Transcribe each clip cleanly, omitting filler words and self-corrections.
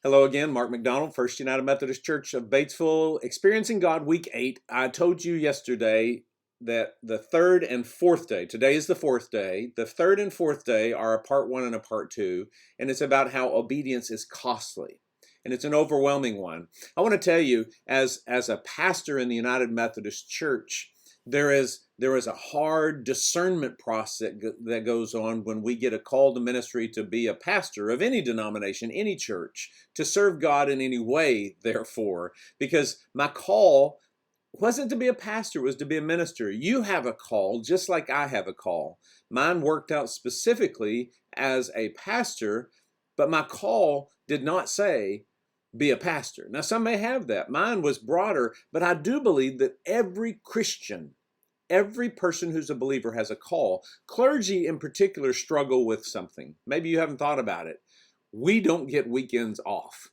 Hello again, Mark McDonald, First United Methodist Church of Batesville, Experiencing God, Week 8. I told you yesterday that the third and fourth day, today is the fourth day, the third and fourth day are a part one and a part two, and it's about how obedience is costly. And it's an overwhelming one. I want to tell you, as a pastor in the United Methodist Church, there is a hard discernment process that goes on when we get a call to ministry to be a pastor of any denomination, any church, to serve God in any way, therefore, because my call wasn't to be a pastor, it was to be a minister. You have a call just like I have a call. Mine worked out specifically as a pastor, but my call did not say be a pastor. Now, some may have that. Mine was broader, but I do believe that every Christian, every person who's a believer has a call. Clergy in particular struggle with something. Maybe you haven't thought about it. We don't get weekends off.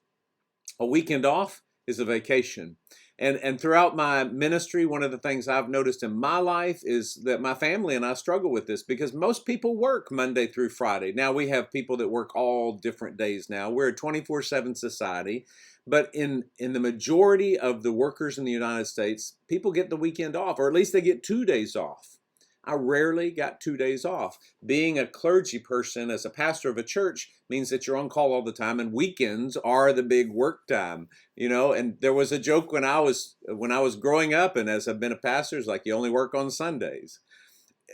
A weekend off is a vacation. And throughout my ministry, one of the things I've noticed in my life is that my family and I struggle with this because most people work Monday through Friday. Now we have people that work all different days now. We're a 24/7 society. But in the majority of the workers in the United States, people get the weekend off, or at least they get 2 days off. I rarely got 2 days off. Being a clergy person as a pastor of a church means that you're on call all the time, and weekends are the big work time. And there was a joke when I was growing up, and as I've been a pastor, it's like you only work on Sundays.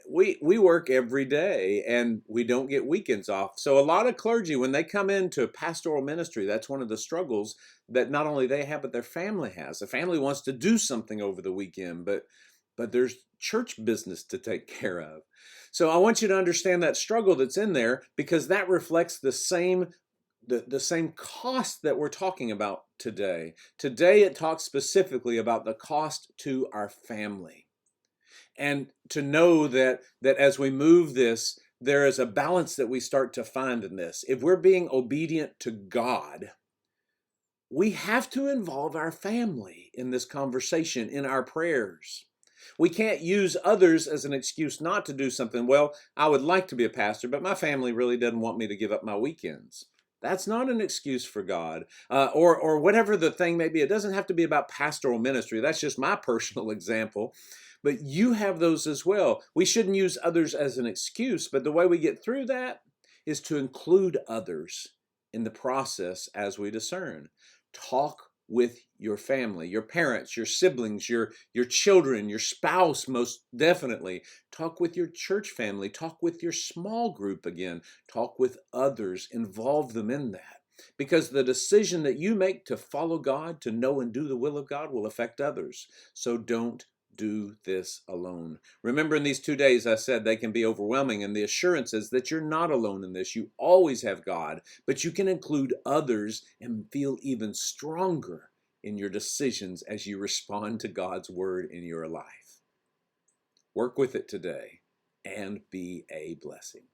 We work every day and we don't get weekends off. So a lot of clergy, when they come into pastoral ministry, that's one of the struggles that not only they have, but their family has. The family wants to do something over the weekend, but there's church business to take care of. So I want you to understand that struggle that's in there, because that reflects the same cost that we're talking about today. Today it talks specifically about the cost to our family. And to know that as we move this, there is a balance that we start to find in this. If we're being obedient to God, we have to involve our family in this conversation, in our prayers. We can't use others as an excuse not to do something. Well, I would like to be a pastor, but my family really doesn't want me to give up my weekends. That's not an excuse for God, or whatever the thing may be. It doesn't have to be about pastoral ministry. That's just my personal example. But you have those as well. We shouldn't use others as an excuse, but the way we get through that is to include others in the process as we discern. Talk with your family, your parents, your siblings, your children, your spouse, most definitely. Talk with your church family. Talk with your small group again. Talk with others. Involve them in that. Because the decision that you make to follow God, to know and do the will of God, will affect others. So don't do this alone. Remember, in these 2 days, I said they can be overwhelming, and the assurance is that you're not alone in this. You always have God, but you can include others and feel even stronger in your decisions as you respond to God's word in your life. Work with it today and be a blessing.